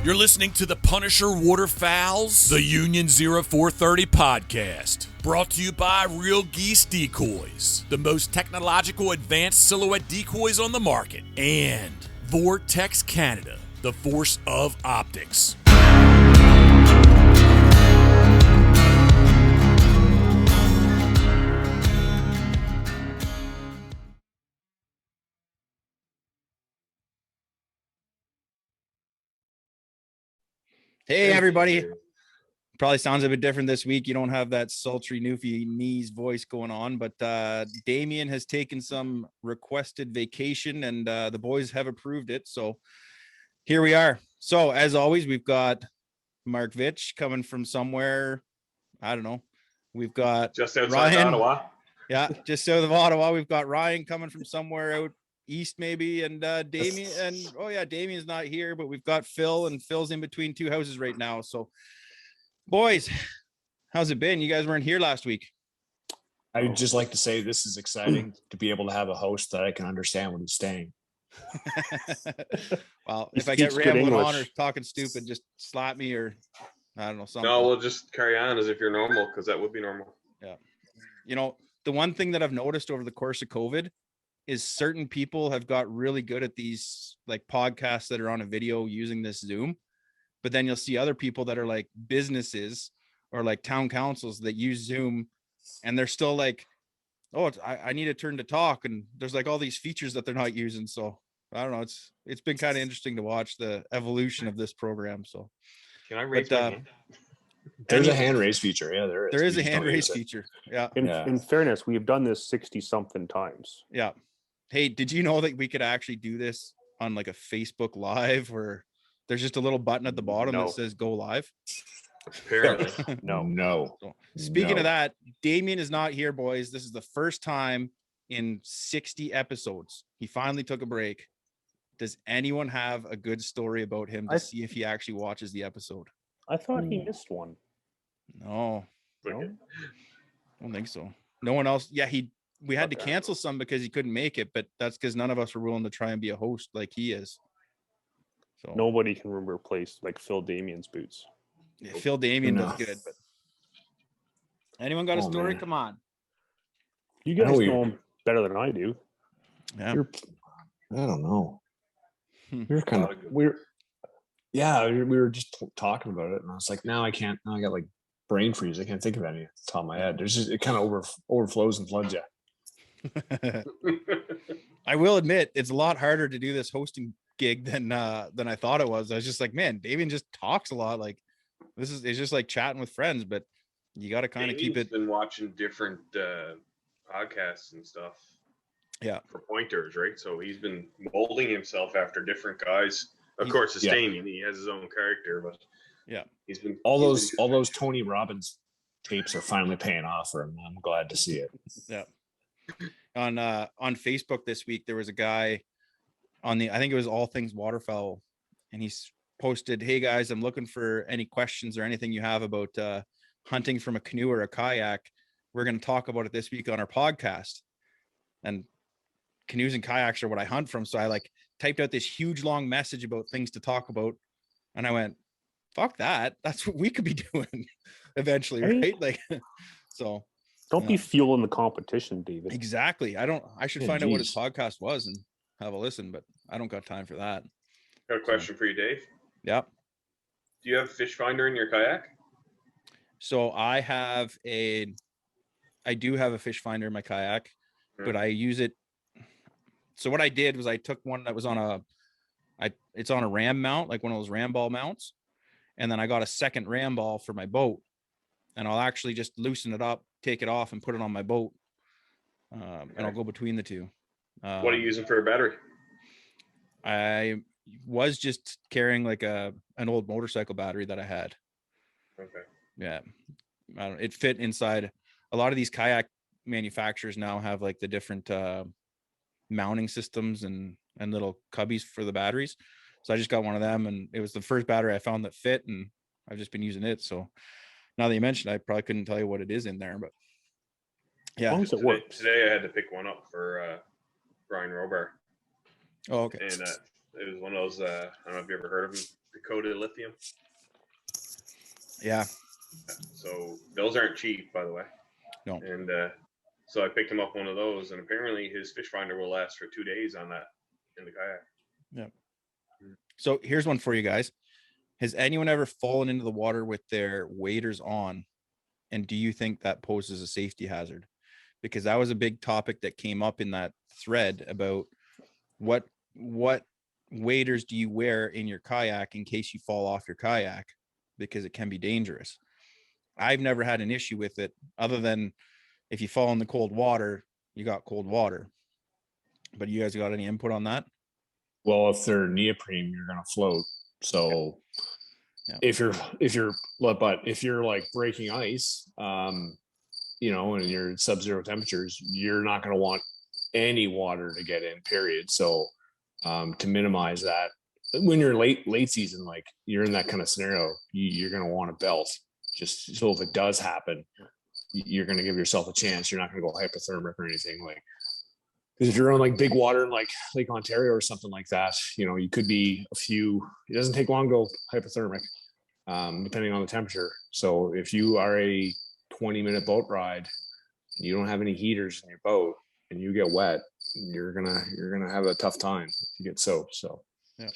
You're listening to the Punisher Waterfowls, the Union 0430 podcast. Brought to you by Real Geese Decoys, the most technological advanced silhouette decoys on the market. And Vortex Canada, the force of optics. Hey, everybody. Probably sounds a bit different this week. You don't have that sultry Newfie knees voice going on, but Damien has taken some requested vacation and the boys have approved it. So here we are. So as always, we've got Mark Vitch coming from somewhere. I don't know. We've got just outside Ryan. Ottawa. Yeah, just south of Ottawa. We've got Ryan coming from somewhere out east maybe, and Damien, and Damien's not here, but we've got Phil, and Phil's in between two houses right now. So boys, how's it been? You guys weren't here last week. I'd just like to say this is exciting to be able to have a host that I can understand when he's staying. Well, if I get rambling on or talking stupid, just slap me or I don't know, something. No, we'll just carry on as if you're normal, because that would be normal. Yeah. You know, the one thing that I've noticed over the course of COVID is certain people have got really good at these like podcasts that are on a video using this Zoom, but then you'll see other people that are like businesses or like town councils that use Zoom and they're still like, oh, I need to turn to talk. And there's like all these features that they're not using. So I don't know. It's been kind of interesting to watch the evolution of this program. So can I raise my hand? There's a hand raise feature. Yeah, there is. There is a hand raise feature. Yeah. In fairness, we've done this 60 something times. Yeah. Hey, did you know that we could actually do this on like a Facebook Live where there's just a little button at the bottom that says go live? Apparently. No. So, speaking of that, Damien is not here, boys. This is the first time in 60 episodes. He finally took a break. Does anyone have a good story about him to see if he actually watches the episode? I thought he missed one. No. I don't think so. No one else. Yeah, we had to cancel some because he couldn't make it, but that's because none of us were willing to try and be a host like he is. So nobody can replace like Phil Damien's boots. Yeah, Phil Damien does good, but anyone got a story? Man. Come on. You guys know him better than I do. Yeah. I don't know. We were just talking about it, and I was like, now I can't. Now I got like brain freeze. I can't think of any at the top of my head. There's just it kind of overflows and floods you. I will admit it's a lot harder to do this hosting gig than I thought it was. I was just like, man, Damien just talks a lot. Like it's just like chatting with friends, but you got to kind of keep it. Been watching different podcasts and stuff. Yeah, for pointers, right? So he's been molding himself after different guys. Of course, it's Damien. He has his own character, but he's been all those Tony Robbins tapes are finally paying off for him. I'm glad to see it. Yeah. On Facebook this week, there was a guy I think it was All Things Waterfowl, and he's posted, "Hey guys, I'm looking for any questions or anything you have about hunting from a canoe or a kayak. We're going to talk about it this week on our podcast." And canoes and kayaks are what I hunt from. So I like typed out this huge long message about things to talk about. And I went, fuck that. That's what we could be doing eventually. Right. Like, so don't be fueling the competition, David. Exactly. I should find out what his podcast was and have a listen, but I don't got time for that. Got a question for you, Dave. Yeah. Do you have a fish finder in your kayak? So I do have a fish finder in my kayak, but I use it. So what I did was I took one that was it's on a ram mount, like one of those ram ball mounts. And then I got a second ram ball for my boat, and I'll actually just loosen it up, take it off and put it on my boat. And I'll go between the two. What are you using for a battery? I was just carrying like an old motorcycle battery that I had. Okay. Yeah. It fit inside. A lot of these kayak manufacturers now have like the different mounting systems and little cubbies for the batteries. So I just got one of them, and it was the first battery I found that fit, and I've just been using it. So Now that you mentioned, I probably couldn't tell you what it is in there, but yeah. As long as it works. Today I had to pick one up for Brian Robar. Oh, okay. And it was one of those, I don't know if you ever heard of them, Dakota Lithium. Yeah. So those aren't cheap, by the way. No. And so I picked him up one of those, and apparently his fish finder will last for 2 days on that in the kayak. Yeah. So here's one for you guys. Has anyone ever fallen into the water with their waders on? And do you think that poses a safety hazard? Because that was a big topic that came up in that thread about what waders do you wear in your kayak in case you fall off your kayak, because it can be dangerous. I've never had an issue with it other than if you fall in the cold water, you got cold water. But you guys got any input on that? Well, if they're neoprene, you're going to float. So yeah. if you're like breaking ice, you know, and you're sub-zero temperatures, you're not going to want any water to get in, period. So to minimize that, when you're late season, like you're in that kind of scenario, you're going to want a belt, just so if it does happen, you're going to give yourself a chance. You're not going to go hypothermic or anything, like, because if you're on like big water in like Lake Ontario or something like that, you know, you could be it doesn't take long to go hypothermic, depending on the temperature. So if you are a 20-minute boat ride and you don't have any heaters in your boat and you get wet, you're gonna have a tough time if you get soaked. So yeah.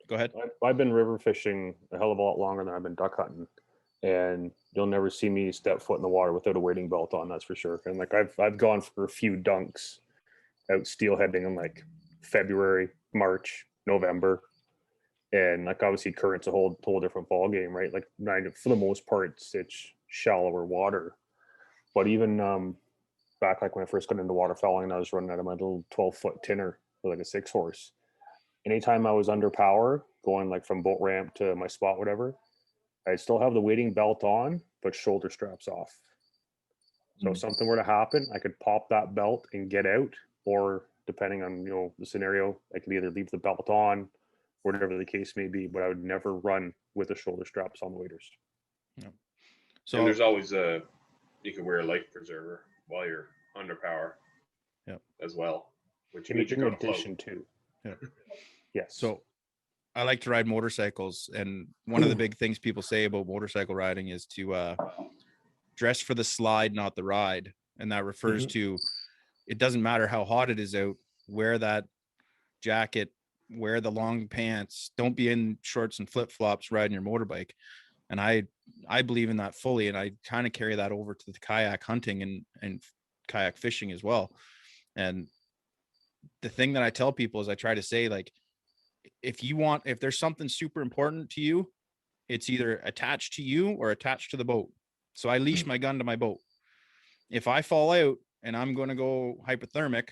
Go ahead. I've been river fishing a hell of a lot longer than I've been duck hunting, and you'll never see me step foot in the water without a wading belt on. That's for sure. And like I've gone for a few dunks out steelheading in like February, March, November, and like obviously current's a whole different ball game, right? Like for the most part, it's shallower water. But even back like when I first got into waterfowling, and I was running out of my little 12-foot tinner with like a 6-horse. Anytime I was under power, going like from boat ramp to my spot, whatever, I'd still have the wading belt on, but shoulder straps off. So if something were to happen, I could pop that belt and get out, or depending on, you know, the scenario, I could either leave the belt on, whatever the case may be, but I would never run with the shoulder straps on the waders. Yeah. So and there's always you can wear a life preserver while you're under power. Yeah. As well. Which in addition to. Yeah. Yes. So I like to ride motorcycles, and one of the big things people say about motorcycle riding is to dress for the slide, not the ride. And that refers to, it doesn't matter how hot it is out, wear that jacket, wear the long pants, don't be in shorts and flip-flops riding your motorbike. And I believe in that fully, and I kind of carry that over to the kayak hunting and kayak fishing as well. And the thing that I tell people is I try to say, like, if there's something super important to you, it's either attached to you or attached to the boat. So I leash my gun to my boat. If I fall out and I'm going to go hypothermic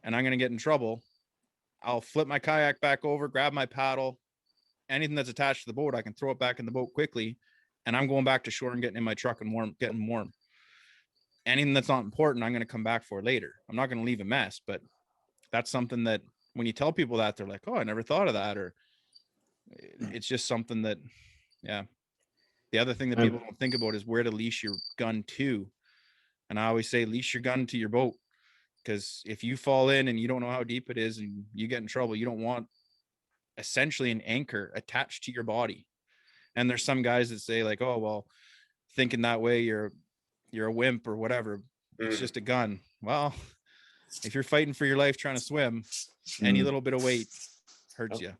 and I'm going to get in trouble, I'll flip my kayak back over, grab my paddle, anything that's attached to the boat, I can throw it back in the boat quickly, and I'm going back to shore and getting in my truck and getting warm. Anything that's not important, I'm going to come back for later. I'm not going to leave a mess, but that's something that when you tell people that, they're like, oh, I never thought of that. Or it's just something that, yeah. The other thing that people don't think about is where to leash your gun to. And I always say, leash your gun to your boat, because if you fall in and you don't know how deep it is and you get in trouble, you don't want essentially an anchor attached to your body. And there's some guys that say like, oh, well, thinking that way, you're a wimp or whatever. It's just a gun. Well, if you're fighting for your life trying to swim, any little bit of weight hurts you.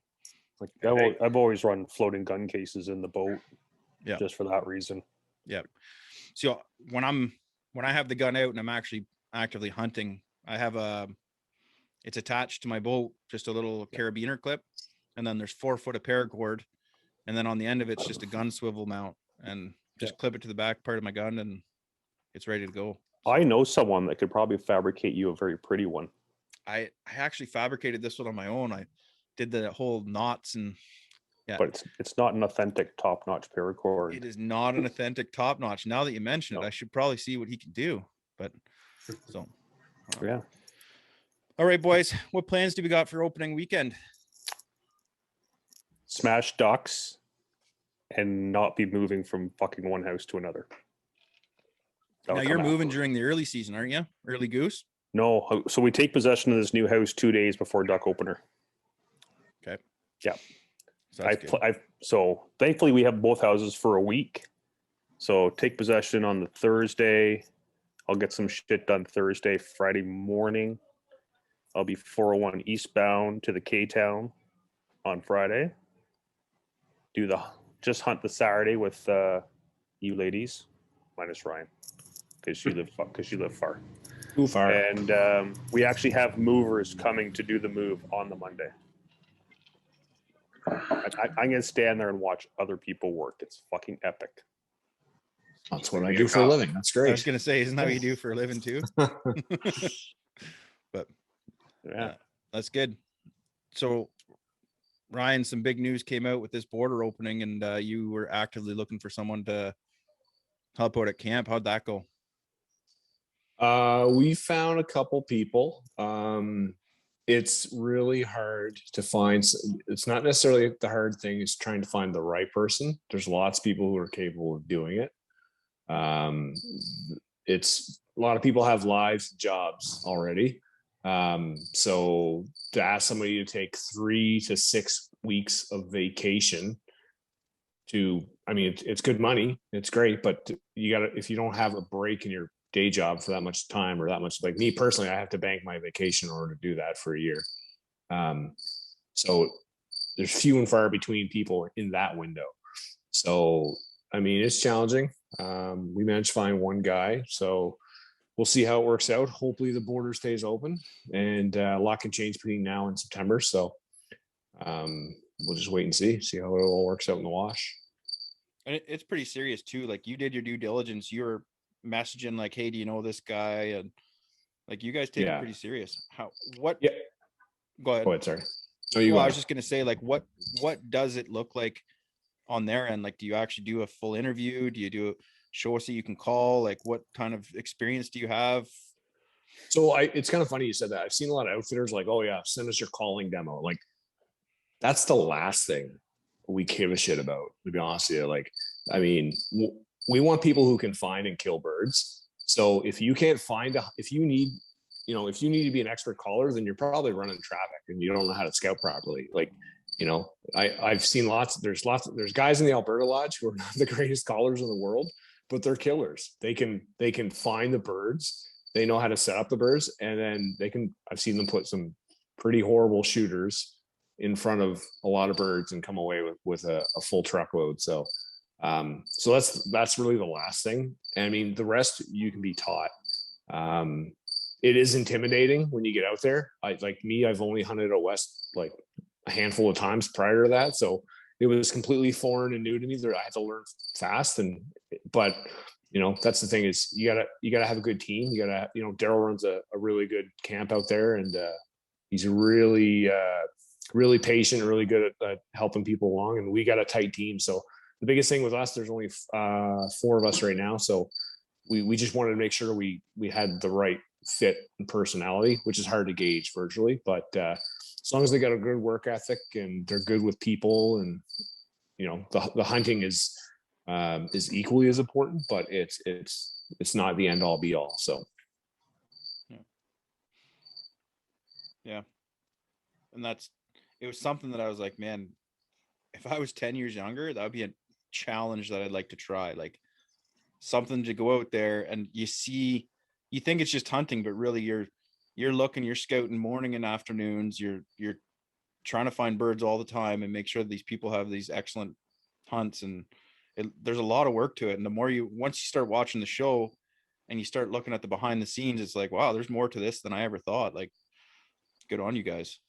Like I've always run floating gun cases in the boat. Yeah. Just for that reason. Yeah. So when I have the gun out and I'm actually actively hunting, I have it's attached to my boat, just a little carabiner clip. And then there's 4 foot of paracord. And then on the end of it's just a gun swivel mount, and just clip it to the back part of my gun and it's ready to go. I know someone that could probably fabricate you a very pretty one. I actually fabricated this one on my own. I did the whole knots and yeah. But it's not an authentic top-notch paracord. It is not an authentic top-notch. Now that you mention it, I should probably see what he can do. But so yeah. All right, boys. What plans do we got for opening weekend? Smash ducks and not be moving from fucking one house to another. Now you're moving during the early season, aren't you? Early goose? No. So we take possession of this new house 2 days before duck opener. Okay. Yeah. So, so thankfully we have both houses for a week. So take possession on the Thursday. I'll get some shit done Thursday, Friday morning. I'll be 401 eastbound to the K-Town on Friday. Just hunt the Saturday with you ladies, minus Ryan, because you live far. Too far. And we actually have movers coming to do the move on the Monday. I'm gonna stand there and watch other people work. It's fucking epic. That's what I do for a living. That's great. I was gonna say, isn't that what you do for a living too? But yeah, that's good. So Ryan, some big news came out with this border opening, and you were actively looking for someone to help out at camp. How'd that go? We found a couple people. It's really hard to find. It's not necessarily the hard thing, is trying to find the right person. There's lots of people who are capable of doing it. It's a lot of people have lives, jobs already. So to ask somebody to take 3 to 6 weeks of vacation it's good money, it's great, but if you don't have a break in your day job for that much time, or that much, like me personally, I have to bank my vacation in order to do that for a year. So there's few and far between people in that window. So, it's challenging. We managed to find one guy, so we'll see how it works out. Hopefully the border stays open, and a lot can change between now and September. So we'll just wait and see how it all works out in the wash. And it's pretty serious too. Like, you did your due diligence. You were messaging like, hey, do you know this guy? And like, you guys take it pretty serious. Yeah. Go ahead. Go ahead, sorry. I was just going to say, like, what does it look like on their end? Like, do you actually do a full interview? Do you do a show us that you can call? Like, what kind of experience do you have? So it's kind of funny you said that. I've seen a lot of outfitters like, oh yeah, send us your calling demo. Like, that's the last thing we give a shit about, to be honest with you. Like, we want people who can find and kill birds. So if you can't find if you need to be an expert caller, then you're probably running traffic and you don't know how to scout properly. Like, I've seen there's guys in the Alberta Lodge who are not the greatest callers in the world, but they're killers. They can find the birds. They know how to set up the birds, and then I've seen them put some pretty horrible shooters in front of a lot of birds and come away with a full truckload. So that's really the last thing. The rest you can be taught. It is intimidating when you get out there. I've only hunted out west like a handful of times prior to that, so it was completely foreign and new to me. I had to learn fast, but that's the thing, is you gotta have a good team. You gotta, Daryl runs a really good camp out there, and he's really really patient, really good at helping people along, and we got a tight team. So the biggest thing with us, there's only 4 of us right now, so we just wanted to make sure we had the right fit and personality, which is hard to gauge virtually, but as long as they got a good work ethic and they're good with people, and the hunting is equally as important, but it's not the end all be all. So yeah. And it was something that I was like, man, if I was 10 years younger, that would be a challenge that I'd like to try. Like, something to go out there and you think it's just hunting, but really you're scouting morning and afternoons. You're trying to find birds all the time and make sure that these people have these excellent hunts, and there's a lot of work to it. And once you start watching the show and you start looking at the behind the scenes, it's like, wow, there's more to this than I ever thought. Like, good on you guys.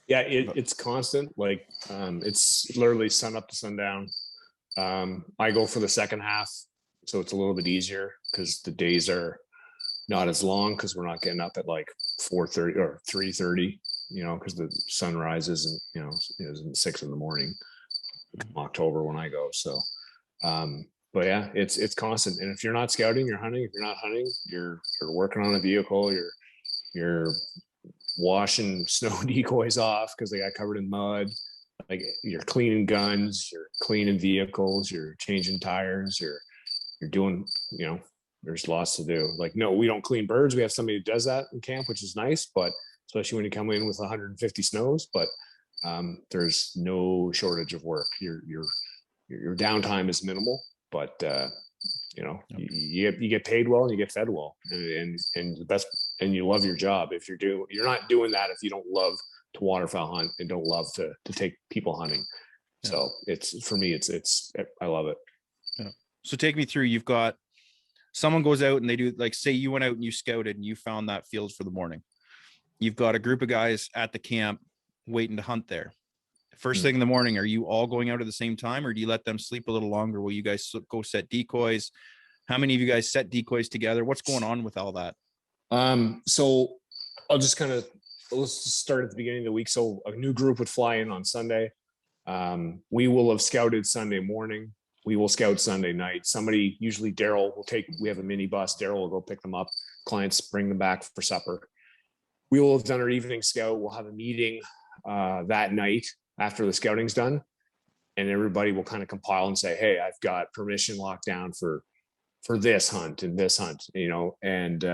Yeah, it's constant. Like, it's literally sun up to sundown. I go for the second half, so it's a little bit easier because the days are not as long, because we're not getting up at like 4:30 or 3:30, because the sun rises and it's 6 in the morning, October when I go. So, but yeah, it's constant. And if you're not scouting, you're hunting. If you're not hunting, you're working on a vehicle. You're washing snow decoys off because they got covered in mud. Like you're cleaning guns, you're cleaning vehicles, you're changing tires, you're doing, there's lots to do. Like, no, we don't clean birds. We have somebody who does that in camp, which is nice, but especially when you come in with 150 snows, but there's no shortage of work. Your downtime is minimal, but you get paid well and you get fed well, and the best, and you love your job. If you're not doing that if you don't love to waterfowl hunt and don't love to take people hunting. Yeah. So it's, for me, it's I love it. Yeah. So take me through. You've got someone goes out and they do, like, say you went out and you scouted and you found that field for the morning. You've got a group of guys at the camp waiting to hunt there. First thing in the morning, are you all going out at the same time, or do you let them sleep a little longer? Will you guys go set decoys? How many of you guys set decoys together? What's going on with all that? So I'll just let's just start at the beginning of the week. So a new group would fly in on Sunday. We will have scouted Sunday morning. We will scout Sunday night. Somebody, usually Daryl, we have a mini bus. Daryl will go pick them up. Clients bring them back for supper. We will have done our evening scout. We'll have a meeting that night after the scouting's done, and everybody will kind of compile and say, hey, I've got permission locked down for this hunt and this hunt, and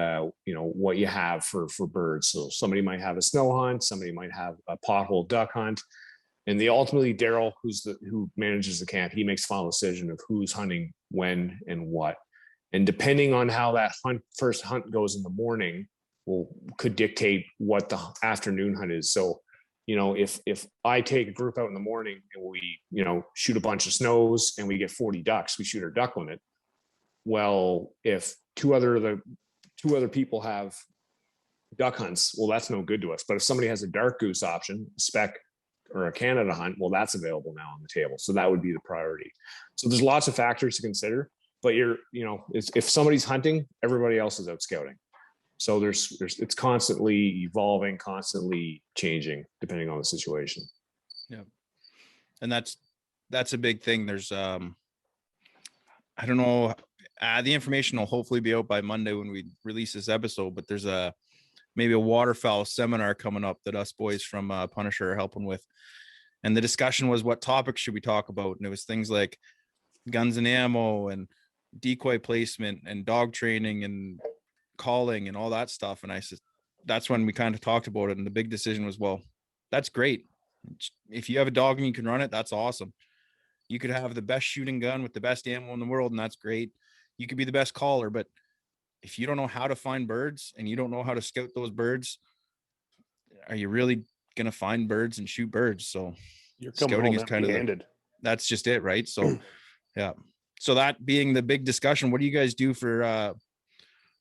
what you have for birds. So somebody might have a snow hunt, somebody might have a pothole duck hunt, and ultimately Daryl, who manages the camp, he makes final decision of who's hunting when and what. And depending on how that first hunt goes in the morning could dictate what the afternoon hunt is. So if I take a group out in the morning and we, shoot a bunch of snows and we get 40 ducks, we shoot our duck limit. Well, if two other people have duck hunts, well, that's no good to us. But if somebody has a dark goose option, a spec or a Canada hunt, well, that's available now on the table. So that would be the priority. So there's lots of factors to consider, but if somebody's hunting, everybody else is out scouting. So it's constantly evolving, constantly changing, depending on the situation. Yeah. And that's a big thing. There's, I don't know, the information will hopefully be out by Monday when we release this episode, but there's maybe a waterfowl seminar coming up that us boys from Punisher are helping with. And the discussion was, what topics should we talk about? And it was things like guns and ammo and decoy placement and dog training and calling and all that stuff. And I said, that's when we kind of talked about it. And the big decision was, well, that's great. If you have a dog and you can run it, that's awesome. You could have the best shooting gun with the best ammo in the world, and that's great. You could be the best caller, but if you don't know how to find birds and you don't know how to scout those birds, are you really going to find birds and shoot birds? So scouting is kind of that's just it, right? So yeah. So that being the big discussion, what do you guys do for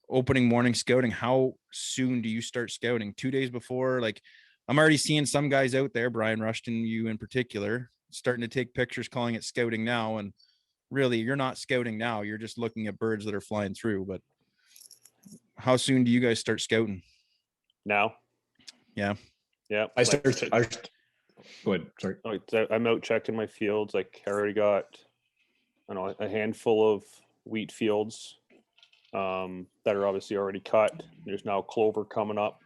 opening morning scouting? How soon do you start scouting? 2 days before? Like, I'm already seeing some guys out there, Brian Rushton, you in particular, starting to take pictures, calling it scouting now. And really, you're not scouting now. You're just looking at birds that are flying through. But how soon do you guys start scouting? Now. Yeah. Yeah. Go ahead. Sorry. I'm out checking my fields. Like, I already got, a handful of wheat fields that are obviously already cut. There's now clover coming up.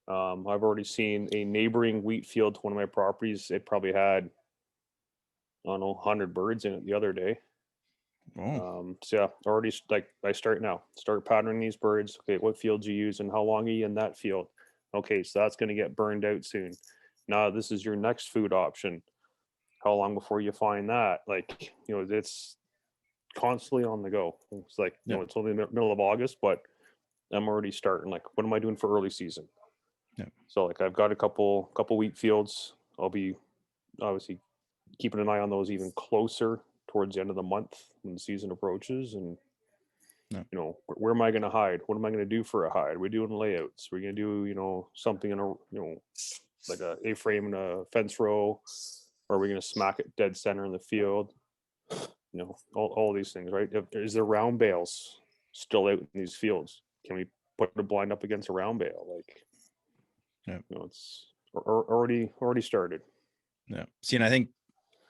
I've already seen a neighboring wheat field to one of my properties. It probably had, 100 birds in it the other day. Oh. So yeah, already I start patterning these birds. Okay, what fields you use and how long are you in that field? Okay, so that's going to get burned out soon. Now this is your next food option. How long before you find that? Like, it's constantly on the go. It's like, it's only the middle of August, but I'm already starting. Like, what am I doing for early season? Yeah. So like, I've got a couple wheat fields. I'll be obviously keeping an eye on those even closer towards the end of the month when the season approaches. And where am I going to hide? What am I going to do for a hide? We're doing layouts. We're going to do something in a like a A-frame in a fence row, or are we going to smack it dead center in the field? All these things, right? Is there round bales still out in these fields? Can we put a blind up against a round bale? Like, it's already started. Yeah. See, and I think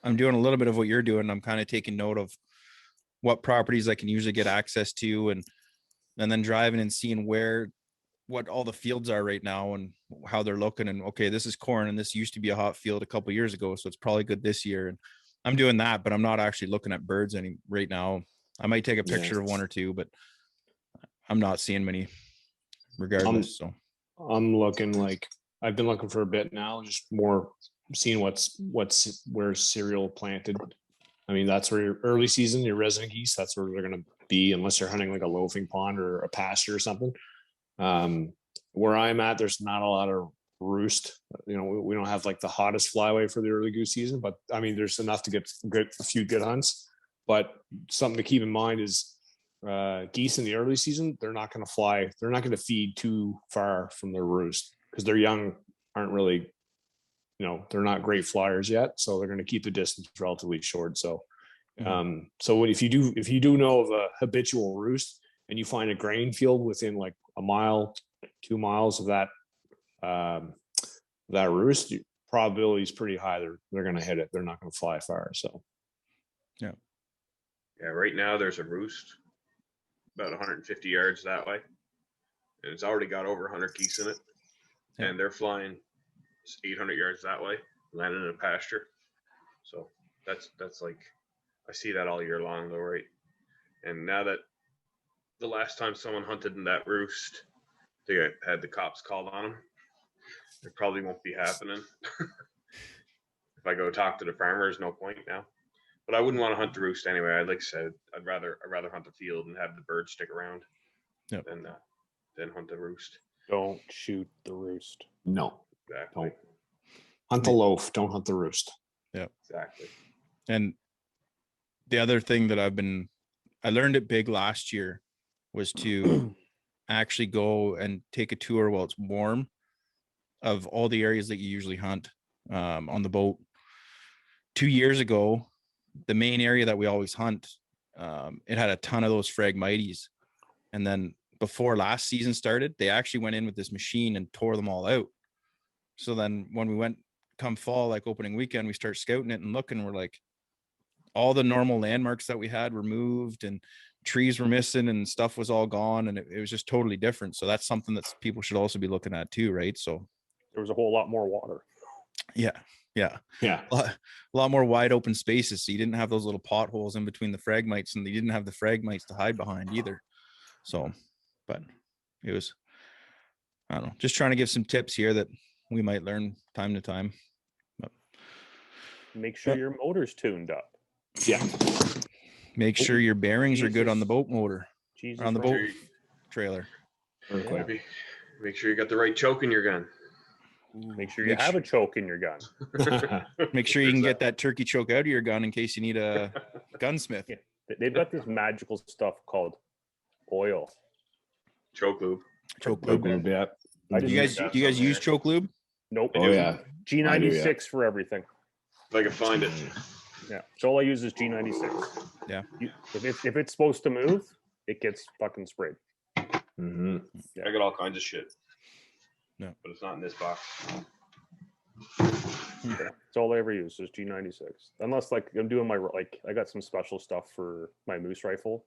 I'm doing a little bit of what you're doing. I'm kind of taking note of what properties I can usually get access to, and then driving and seeing what all the fields are right now. And how they're looking, and okay, this is corn, and this used to be a hot field a couple years ago, so it's probably good this year. And I'm doing that, but I'm not actually looking at birds right now. I might take a picture of one or two, but I'm not seeing many regardless. So I'm looking, like, I've been looking for a bit now, just more seeing where cereal planted. I mean, that's where your early season, your resident geese, that's where they're going to be, unless you're hunting like a loafing pond or a pasture or something. Where I'm at, there's not a lot of roost. You know, we don't have like the hottest flyway for the early goose season, but I mean, there's enough to get a few good hunts. But something to keep in mind is geese in the early season, they're not going to fly. They're not going to feed too far from their roost because their young aren't really, they're not great flyers yet. So they're going to keep the distance relatively short. So, if you do know of a habitual roost and you find a grain field within like a mile, 2 miles of that roost, probability is pretty high. They're going to hit it. They're not going to fly far. So, yeah. Right now there's a roost about 150 yards that way, and it's already got over 100 geese in it, and they're flying 800 yards that way, landing in a pasture. So that's like, I see that all year long though, right? And now that the last time someone hunted in that roost, they had the cops called on them. It probably won't be happening. If I go talk to the farmers, no point now. But I wouldn't want to hunt the roost anyway. Like I said, I'd rather hunt the field and have the birds stick around than hunt the roost. Don't shoot the roost. No, exactly. Don't hunt the loaf. Don't hunt the roost. Yeah, exactly. And the other thing that I learned it big last year was to actually go and take a tour while it's warm of all the areas that you usually hunt on the boat. 2 years ago, the main area that we always hunt, it had a ton of those Phragmites. And then before last season started, they actually went in with this machine and tore them all out. So then when we went come fall, like opening weekend, we start scouting it and looking, we're like, all the normal landmarks that we had were moved and trees were missing and stuff was all gone. And it was just totally different. So that's something that people should also be looking at too, right? So there was a whole lot more water. Yeah. A lot more wide open spaces. So you didn't have those little potholes in between the Phragmites, and they didn't have the Phragmites to hide behind either. So, but it was, I don't know, just trying to give some tips here that we might learn time to time. But make sure your motor's tuned up. Yeah. Make sure your bearings are good on the boat motor, on the boat trailer. Make sure you got the right choke in your gun. Make sure you have a choke in your gun. Make sure you can get that turkey choke out of your gun in case you need a gunsmith. Yeah. They've got this magical stuff called oil. Choke lube. Choke lube, yeah. You guys use choke lube? Nope. Oh, yeah. G96 for everything. If I can find it. Yeah. So all I use is G96. Yeah. If it's supposed to move, it gets fucking sprayed. Mm-hmm. Yeah. I got all kinds of shit. No, but it's not in this box. Yeah, that's all I ever use is G96. Unless like I'm doing I got some special stuff for my moose rifle,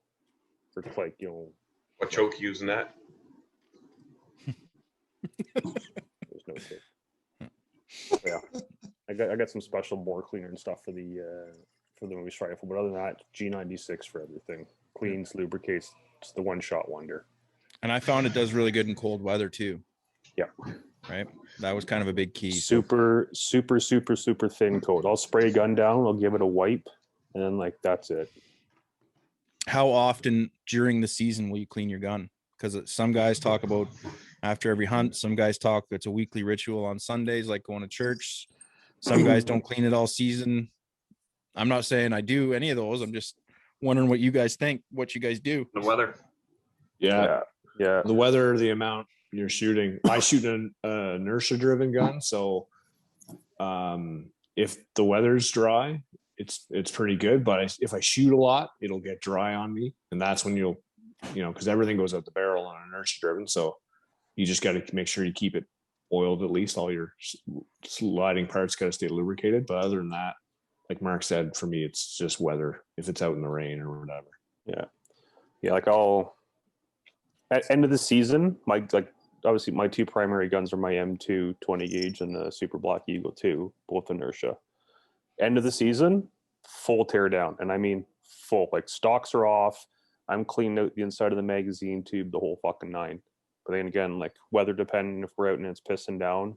for like What choke you using that? There's no choke. Yeah, I got some special bore cleaner and stuff for the moose rifle. But other than that, G96 for everything. Cleans, lubricates. It's the one-shot wonder. And I found it does really good in cold weather too. Yeah. Right. That was kind of a big key. Super thin coat. I'll spray a gun down. I'll give it a wipe, and then that's it. How often during the season will you clean your gun? Because some guys talk about after every hunt. Some guys talk it's a weekly ritual on Sundays, like going to church. Some guys don't clean it all season. I'm not saying I do any of those. I'm just wondering what you guys think. What you guys do? The weather. Yeah. The weather, the amount you're shooting. I shoot an inertia driven gun, so if the weather's dry, it's pretty good. But if I shoot a lot, it'll get dry on me, and that's when you'll because everything goes out the barrel on inertia driven, so you just got to make sure you keep it oiled at least. All your sliding parts got to stay lubricated. But other than that, like Mark said, for me it's just weather. If it's out in the rain or whatever. Like I'll at end of the season, my obviously my two primary guns are my M2 20 gauge and the Super Black Eagle 2, both inertia. End of the season, full tear down. And I mean full, like stocks are off. I'm cleaning out the inside of the magazine tube, the whole fucking nine. But then again, like weather dependent, if we're out and it's pissing down,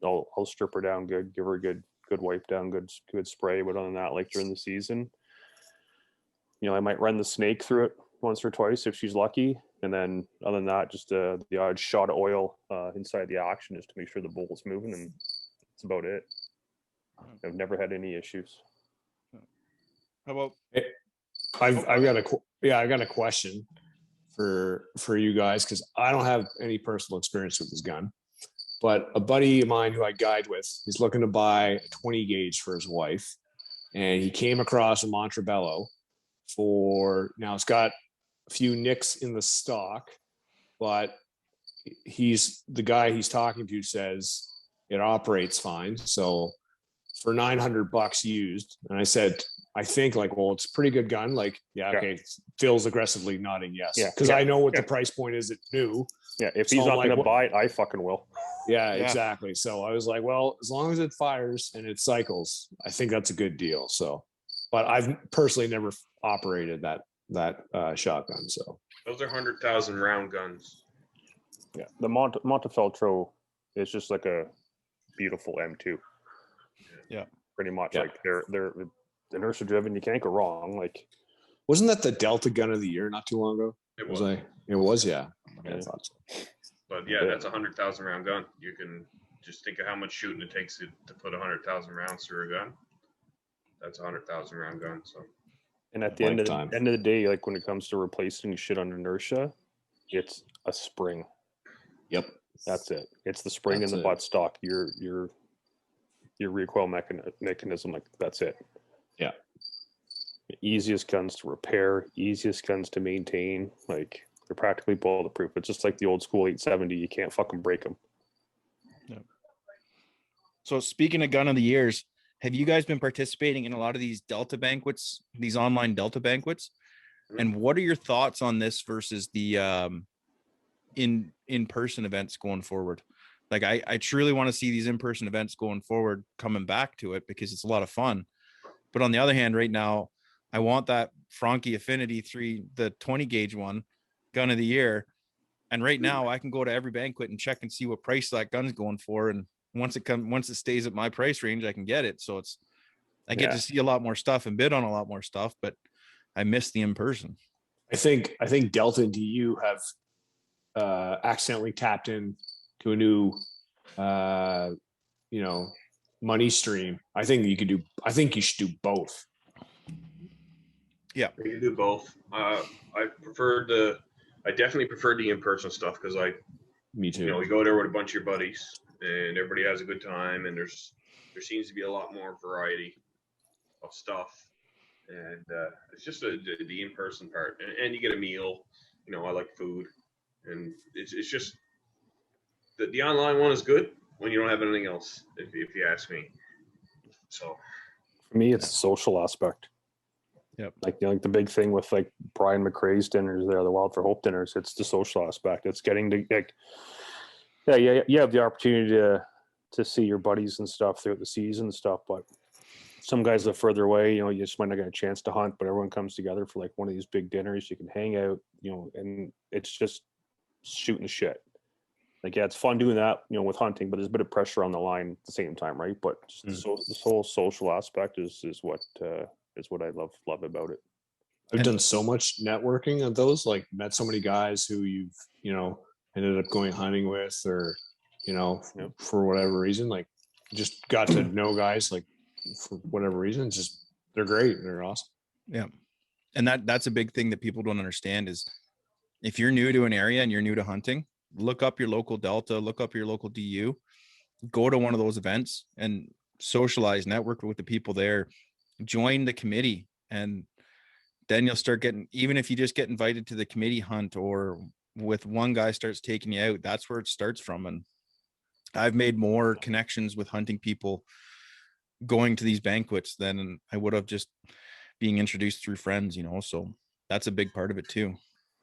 I'll strip her down good, give her a good wipe down, good spray. But other than that, like during the season, you know, I might run the snake through it once or twice if she's lucky. And then other than that, just the odd shot of oil inside the action just to make sure the bull's moving, and that's about it. I've never had any issues. How about? I've got a question for you guys, because I don't have any personal experience with this gun, but a buddy of mine who I guide with, he's looking to buy a 20 gauge for his wife, and he came across a Montrebello now it's got a few nicks in the stock, but the guy he's talking to says it operates fine. So for $900 used, and I said, I think like, well, it's a pretty good gun. Like, yeah, okay. Phil's aggressively nodding yes, because I know what the price point is at new. Yeah, if he's not going to buy it, I fucking will. Yeah, exactly. So I was like, well, as long as it fires and it cycles, I think that's a good deal. So, but I've personally never operated that shotgun. So those are 100,000 round guns. Yeah, the Montefeltro is just like a beautiful M2. Yeah, pretty much. Yeah. Like they're inertia driven. You can't go wrong. Like, wasn't that the Delta gun of the year not too long ago? It was. It was. Yeah. I thought so. But yeah, that's a 100,000 round gun. You can just think of how much shooting it takes to put 100,000 rounds through a gun. That's a 100,000 round gun. So. And at the end of the day, like when it comes to replacing shit on inertia, it's a spring. Yep. That's it. It's the spring in the buttstock. Your recoil mechanism, like that's it. Yeah. Easiest guns to repair, easiest guns to maintain. Like they're practically bulletproof. It's just like the old school 870. You can't fucking break them. Yeah. So speaking of gun of the years, have you guys been participating in a lot of these Delta banquets, these online Delta banquets? And what are your thoughts on this versus the in-person events going forward? Like I truly want to see these in-person events going forward, coming back to it, because it's a lot of fun. But on the other hand, right now, I want that Franke Affinity 3, the 20 gauge one, gun of the year. And right now I can go to every banquet and check and see what price that gun's going for. And once it stays at my price range, I can get it. So I get to see a lot more stuff and bid on a lot more stuff, but I miss the in-person. I think Delta and DU have accidentally tapped in to a new money stream. I think you should do both. Yeah, you can do both. I definitely prefer the in-person stuff, because me too. We go there with a bunch of your buddies and everybody has a good time, and there seems to be a lot more variety of stuff, and it's just the in-person part, and you get a meal. I like food, and it's just the online one is good when you don't have anything else, if you ask me. So for me, it's the social aspect. Yep. Like the big thing with like Brian McRae's dinners there, the Wild for Hope dinners, it's the social aspect. It's getting to you have the opportunity to see your buddies and stuff throughout the season and stuff, but some guys live further away, you just might not get a chance to hunt, but everyone comes together for like one of these big dinners. You can hang out, and it's just shooting the shit. Like, yeah, it's fun doing that, with hunting, but there's a bit of pressure on the line at the same time, right? But just this whole social aspect is what I love about it. I've done so much networking of those, like met so many guys who you've, ended up going hunting with, or, for whatever reason, like just got to know guys, like for whatever reason, just they're great. They're awesome. Yeah. And that's a big thing that people don't understand is if you're new to an area and you're new to hunting, look up your local Delta, look up your local DU, go to one of those events and socialize, network with the people there, join the committee. And then you'll start getting, even if you just get invited to the committee hunt, or with one guy starts taking you out, that's where it starts from. And I've made more connections with hunting people going to these banquets than I would have just being introduced through friends, so that's a big part of it too.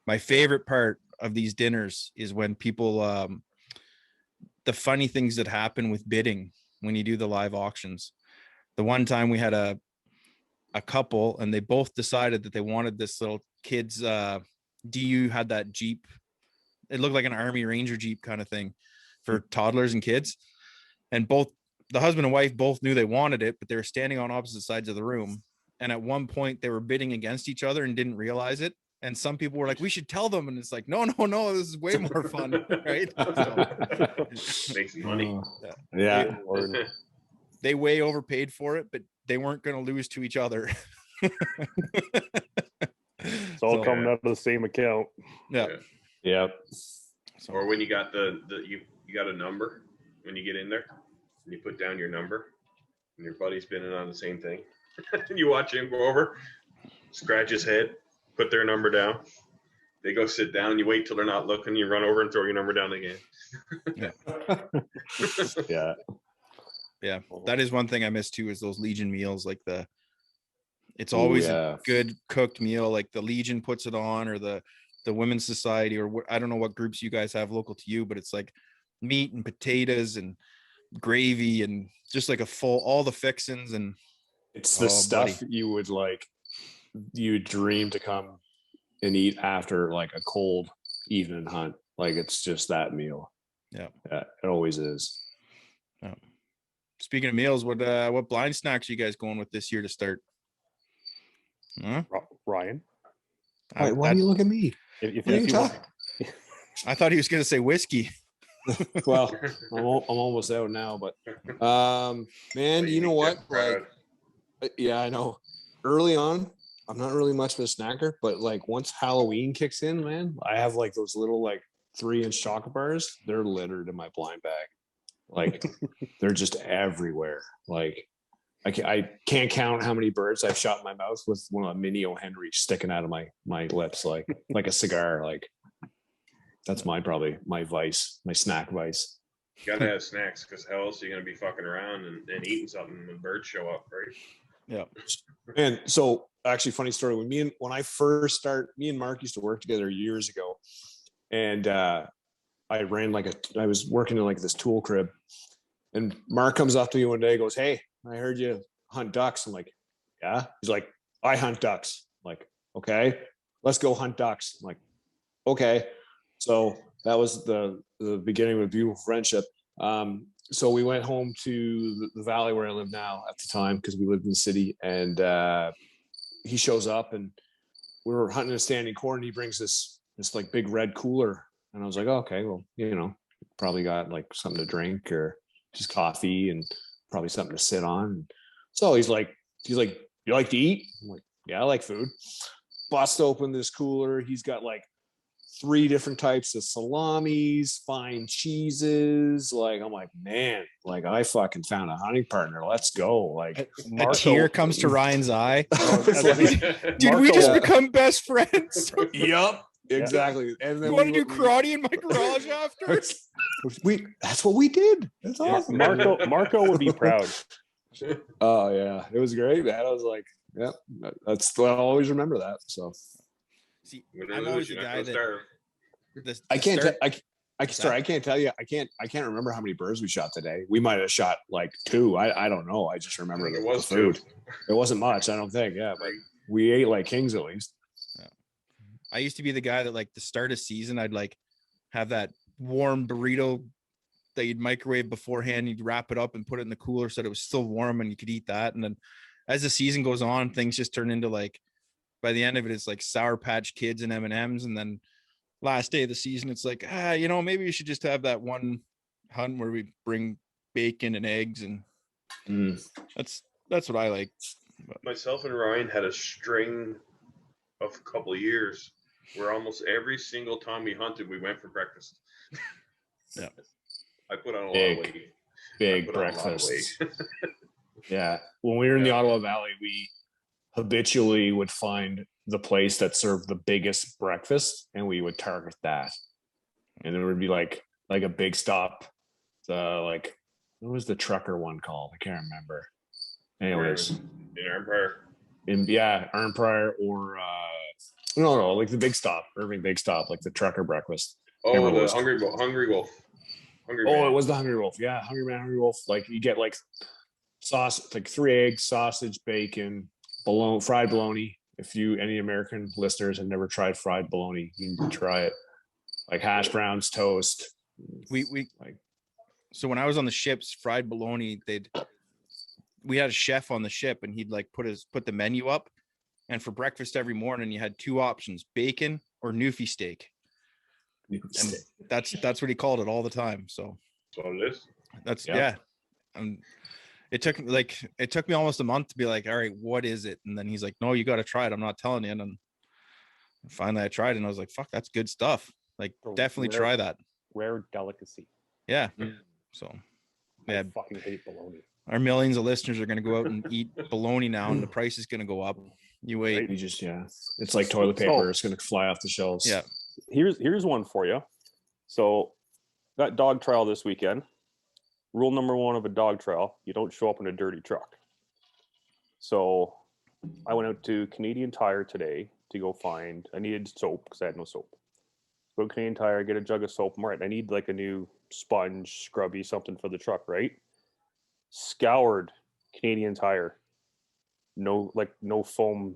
My favorite part of these dinners is when people the funny things that happen with bidding when you do the live auctions. The one time we had a couple and they both decided that they wanted this little kid's DU had that Jeep. It looked like an Army Ranger Jeep kind of thing for toddlers and kids. And both the husband and wife both knew they wanted it, but they were standing on opposite sides of the room. And at one point they were bidding against each other and didn't realize it. And some people were like, we should tell them. And it's like, no, this is way more fun. Right. So, Makes money. Yeah. They way overpaid for it, but they weren't going to lose to each other. It's all coming out of the same account. Yeah. Yep. Or when you got you got a number when you get in there and you put down your number and your buddy's bidding on the same thing. And you watch him go over, scratch his head, put their number down. They go sit down, you wait till they're not looking, you run over and throw your number down again. Yeah. Yeah. That is one thing I miss too, is those Legion meals. Like it's always a good cooked meal. Like the Legion puts it on, or the Women's Society, or I don't know what groups you guys have local to you, but it's like meat and potatoes and gravy and just like all the fixins. And it's the stuff you would like, you dream to come and eat after like a cold evening hunt. Like it's just that meal. Yeah. It always is. Yeah. Speaking of meals, what blind snacks are you guys going with this year to start? Huh? Ryan. Why do you look at me? If What are you you talking? I thought he was going to say whiskey. Well, I'm almost out now, but man, you know what? Like, yeah, I know. Early on, I'm not really much of a snacker, but like once Halloween kicks in, man, I have like those little like 3-inch chocolate bars. They're littered in my blind bag. Like they're just everywhere. Like I can't count how many birds I've shot in my mouth with one of a mini O'Henry sticking out of my lips, like a cigar. Like that's probably my vice, my snack vice. You gotta have snacks, because how else are you gonna be fucking around and eating something when birds show up, right? Yeah. And so actually funny story, when I first started, me and Mark used to work together years ago. And I was working in like this tool crib, and Mark comes up to me one day and goes, "Hey, I heard you hunt ducks." I'm like, "Yeah." He's like, "I hunt ducks." I'm like, "Okay, let's go hunt ducks." I'm like, "Okay." So that was the beginning of a beautiful friendship. So we went home to the valley where I live now at the time, because we lived in the city, and he shows up and we were hunting a standing corn, and he brings this like big red cooler. And I was like, oh, okay, well, probably got like something to drink or just coffee and probably something to sit on. So he's like, you like to eat? I'm like, yeah, I like food. Bust open this cooler. He's got like 3 different types of salamis, fine cheeses. Like, I'm like, man, like I fucking found a hunting partner. Let's go. Like A tear comes to Ryan's eye. Did we just become best friends? Yep. Exactly. And then you want to do karate in my garage after? That's what we did. That's awesome. Marco would be proud. Oh yeah, it was great, man. I was like, yep, I'll always remember that. So see, I'm always the guy that I can't tell you. I can't remember how many birds we shot today. We might have shot like 2. I don't know. I just remember it the was food. 2. It wasn't much, I don't think. Yeah, but we ate like kings at least. I used to be the guy that like the start of season, I'd like have that warm burrito that you'd microwave beforehand. You'd wrap it up and put it in the cooler so that it was still warm and you could eat that. And then as the season goes on, things just turn into like, by the end of it, it's like Sour Patch Kids and M&Ms. And then last day of the season, it's like, maybe we should just have that one hunt where we bring bacon and eggs. And that's what I like. Myself and Ryan had a string of a couple of years where almost every single time we hunted, we went for breakfast. Yeah. I put on a lot of weight. Big breakfast. Yeah. When we were in the Ottawa Valley, we habitually would find the place that served the biggest breakfast, and we would target that. And there would be like a big stop. What was the trucker one called? I can't remember. Anyways. In Arnprior. Arnprior or no, like the Big Stop, Irving Big Stop, like the trucker breakfast. Oh, the Hungry Wolf. Hungry Oh, Man. it was the Hungry Wolf. Yeah, Hungry Man, Hungry Wolf. Like you get like sauce, like 3 eggs, sausage, bacon, fried bologna. If any American listeners have never tried fried bologna, you need to try it. Like hash browns, toast. We like so when I was on the ships, fried bologna, we had a chef on the ship, and he'd like put the menu up, and for breakfast every morning you had 2 options: bacon or Newfie steak. And that's what he called it all the time. So That's what it is. that's Yep. yeah. And it took me almost a month to be like, all right, what is it? And then he's like, no, you got to try it. I'm not telling you. And then finally I tried it, and I was like, fuck, that's good stuff. Like, definitely try that. Rare delicacy. Yeah. So I yeah, fucking hate bologna. our millions of listeners are going to go out and eat bologna now, and the price is going to go up. You wait. you just it's like toilet paper. It's going to fly off the shelves. Yeah. Here's one for you. So got dog trial this weekend. Rule number 1 of a dog trial: you don't show up in a dirty truck. So I went out to Canadian Tire today to go find. I needed soap because I had no soap. Go to Canadian Tire, get a jug of soap. I'm right. I need like a new sponge, scrubby, something for the truck, right? Scoured Canadian Tire. No foam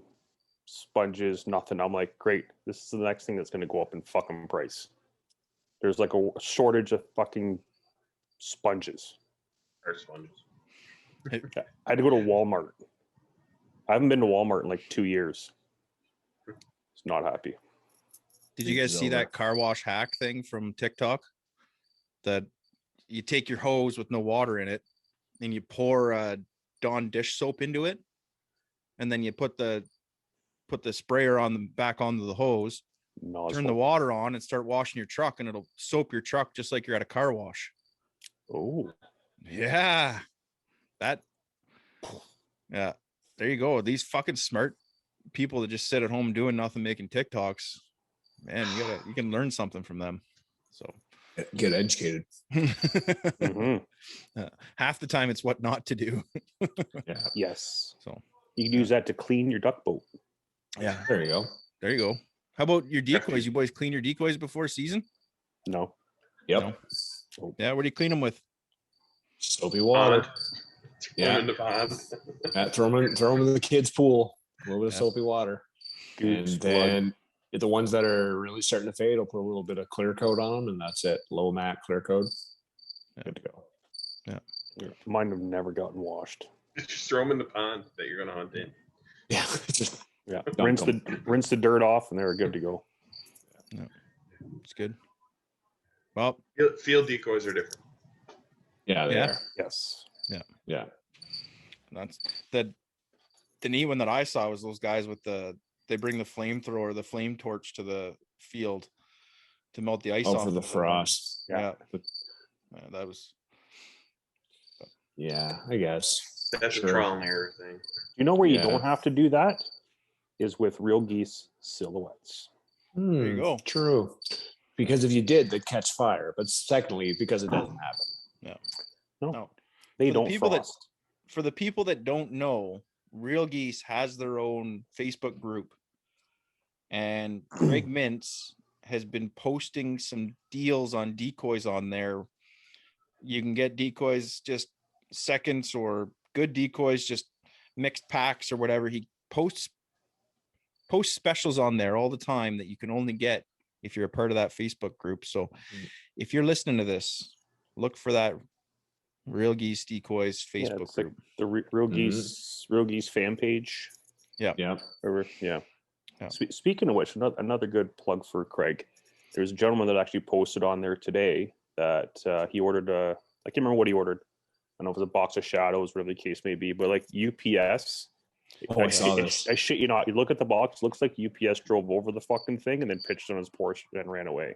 sponges, nothing. I'm like, great. This is the next thing that's going to go up in fucking price. There's like a shortage of fucking sponges. Or sponges. I had to go to Walmart. I haven't been to Walmart in like 2 years. It's not happy. Did you guys see that car wash hack thing from TikTok? That you take your hose with no water in it, and you pour Dawn dish soap into it, and then you put the sprayer back onto the hose, turn the water on, and start washing your truck, and it'll soap your truck just like you're at a car wash. Oh, yeah, yeah. There you go. These fucking smart people that just sit at home doing nothing, making TikToks. Man, you can learn something from them. So get educated. Half the time it's what not to do. Yeah. Yes. So you can use that to clean your duck boat. Yeah. There you go. How about your decoys? You boys clean your decoys before season? No. Yep. No? Yeah. What do you clean them with? Soapy water. Yeah. In the pond. Throw them in the kids' pool. A little bit of soapy water. And then the ones that are really starting to fade, I'll put a little bit of clear coat on them, and that's it. Low mat clear coat. Good to go. Yeah. Mine have never gotten washed. Just throw them in the pond that you're going to hunt in. Yeah. Rinse the dirt off, and they're good to go. Yeah. It's good. Well, field decoys are different. Yeah, they are. Yes. Yeah. That's the neat one that I saw was those guys with they bring the flamethrower, the flame torch to the field to melt the ice off for the frost. Yeah. That was. Yeah, I guess. That's a trial and error thing. You know where you don't have to do that is with real geese silhouettes. There you go. True. Because if you did, they'd catch fire. But secondly, because it doesn't happen. Yeah. No. They don't frost. For the people that don't know, Real Geese has their own Facebook group, and Greg Mintz has been posting some deals on decoys on there. You can get decoys just seconds, or good decoys just mixed packs or whatever. He posts specials on there all the time that you can only get if you're a part of that Facebook group. So if you're listening to this, look for that Real Geese Decoys Facebook group. Like the Real Geese fan page. Yeah. Speaking of which, another good plug for Craig. There's a gentleman that actually posted on there today that he ordered I can't remember what he ordered. I don't know if it was a box of shadows, whatever the case may be, but like UPS. I saw this. I shit you not. You look at the box, looks like UPS drove over the fucking thing and then pitched on his porch and ran away.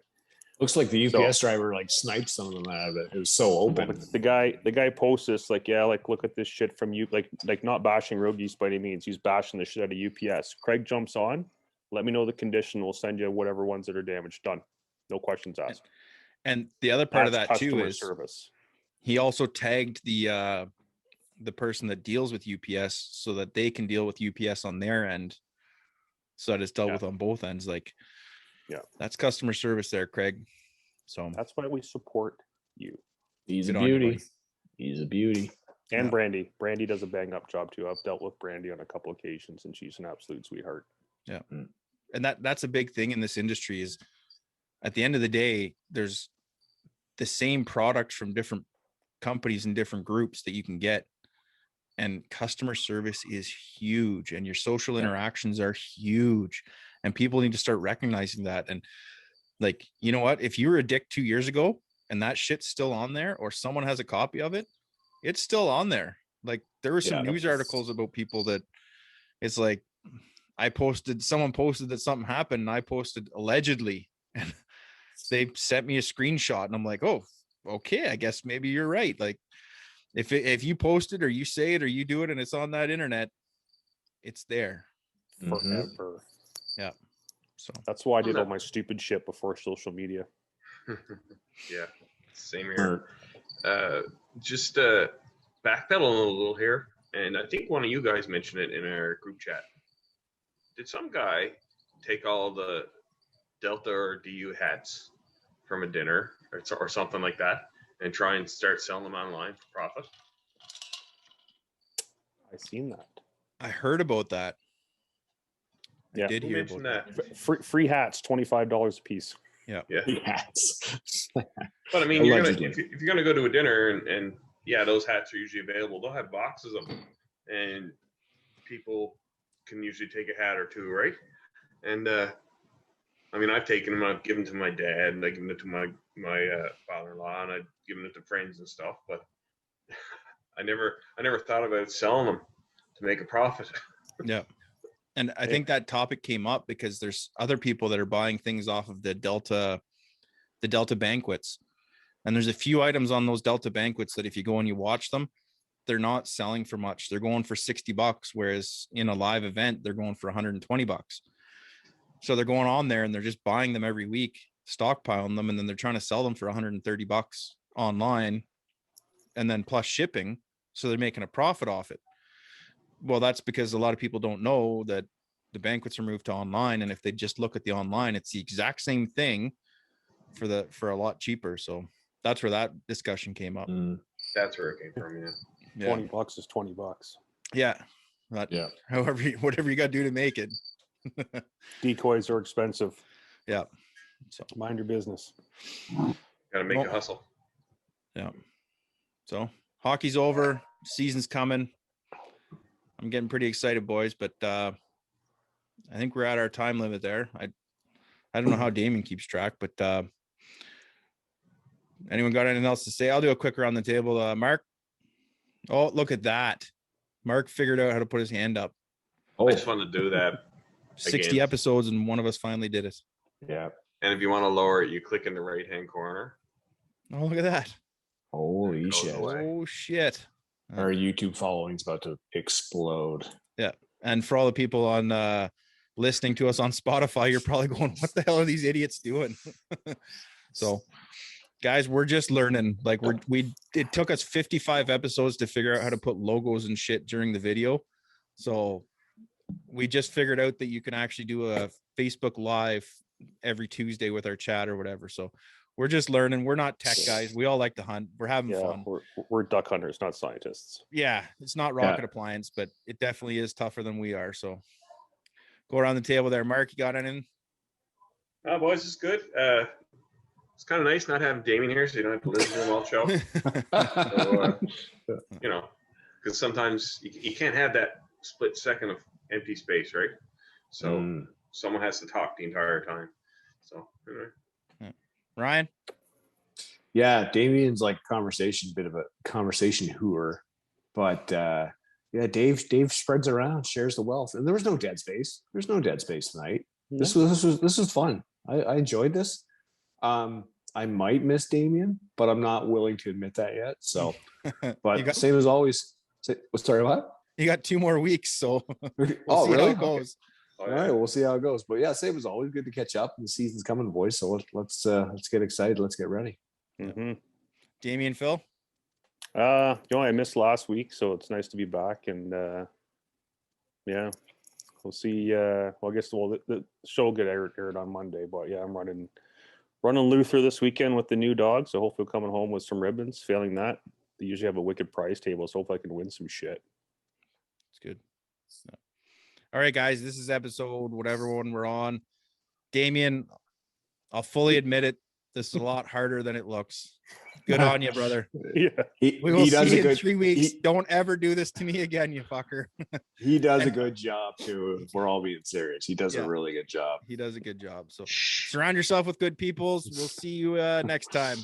Looks like the UPS driver like sniped some of them out of it. It was so open. The guy posts this like, look at this shit from you, like not bashing Real Geese by any means. He's bashing the shit out of UPS. Craig jumps on. Let me know the condition. We'll send you whatever ones that are damaged. Done. No questions asked. And the other part of that too is service. He also tagged the person that deals with UPS so that they can deal with UPS on their end. So that it's dealt with on both ends. Like, that's customer service there, Craig. So that's why we support you. He's a Good on you, beauty. buddy. He's a beauty. And Yeah. Brandy. Brandy does a bang up job too. I've dealt with Brandy on a couple occasions, and she's an absolute sweetheart. Yeah. And that's a big thing in this industry is at the end of the day, there's the same product from different companies and different groups that you can get. And customer service is huge and your social interactions are huge. And people need to start recognizing that. And like, you know what? If you were a dick 2 years ago and that shit's still on there or someone has a copy of it, it's still on there. Like there were some news articles about people that it's like, someone posted that something happened and I posted allegedly and they sent me a screenshot and I'm like, oh, okay, I guess maybe you're right. Like if you post it or you say it or you do it and it's on that internet, it's there forever. Yeah. So that's why I did all my stupid shit before social media. Yeah, same here. Just backpedaling a little here, and I think one of you guys mentioned it in our group chat. Did some guy take all the Delta or DU hats from a dinner or something like that and try and start selling them online for profit? I seen that. I heard about that. Yeah. I did hear about that. Free hats, $25 a piece. Yeah. Hats. But I mean, if you're gonna go to a dinner and yeah, those hats are usually available. They'll have boxes of them, and people can usually take a hat or two, right? And I mean, I've taken them, I've given them to my dad, and I've given it to my father-in-law, and I've given it to friends and stuff. But I never thought about selling them to make a profit. Yeah. And I think that topic came up because there's other people that are buying things off of the Delta banquets. And there's a few items on those Delta banquets that if you go and you watch them, they're not selling for much. They're going for $60, whereas in a live event, they're going for $120. So they're going on there and they're just buying them every week, stockpiling them, and then they're trying to sell them for $130 online and then plus shipping. So they're making a profit off it. Well, that's because a lot of people don't know that the banquets are moved to online. And if they just look at the online, it's the exact same thing for a lot cheaper. So that's where that discussion came up. That's where it came from. Yeah. $20 is $20. Yeah. Whatever you got to do to make it. Decoys are expensive. Yeah. So mind your business. Gotta make a hustle. Yeah. So hockey's over. Season's coming. I'm getting pretty excited, boys, but I think we're at our time limit there. I don't know how Damien keeps track, but anyone got anything else to say? I'll do a quick around the table. Mark. Oh, look at that. Mark figured out how to put his hand up. Oh, I just wanted to do that. 60 episodes and one of us finally did it. Yeah. And if you want to lower it, you click in the right-hand corner. Oh, look at that. Holy shit. Oh, shit. Our YouTube following's about to explode. Yeah. And for all the people on listening to us on Spotify, you're probably going, what the hell are these idiots doing? So guys, we're just learning. Like it took us 55 episodes to figure out how to put logos and shit during the video. So we just figured out that you can actually do a Facebook Live every Tuesday with our chat or whatever. So we're just learning. We're not tech guys. We all like to hunt. We're having fun. We're duck hunters, not scientists. Yeah, it's not rocket appliance, but it definitely is tougher than we are. So go around the table there. Mark, you got anything? Boys, it's good. It's kind of nice not having Damien here, so you don't have to listen to him all show. So, because sometimes you can't have that split second of empty space, right? So someone has to talk the entire time. So anyway. Ryan? Yeah, Damien's like bit of a conversation hooer, but Dave spreads around, shares the wealth, and there was no dead space. There's no dead space tonight. This was fun. I enjoyed this. I might miss Damien, but I'm not willing to admit that yet. So, but same as always. Sorry, what? You got 2 more weeks, so we'll see how it goes. All right, we'll see how it goes. But yeah, same as always. Good to catch up. The season's coming, boys. So let's get excited. Let's get ready. Mm-hmm. Damien, Phil? I missed last week, so it's nice to be back. And we'll see. I guess the show will get aired on Monday. But yeah, I'm running running Luther this weekend with the new dog, so hopefully coming home with some ribbons. Failing that, they usually have a wicked prize table, so hopefully I can win some shit. It's good. So, all right, guys, this is episode whatever one we're on. Damien, I'll fully admit it. This is a lot harder than it looks. Good on you, brother. Yeah. We will see you in 3 weeks. Don't ever do this to me again, you fucker. He does a good job too. If we're all being serious, he does a really good job. He does a good job. So surround yourself with good peoples. We'll see you next time.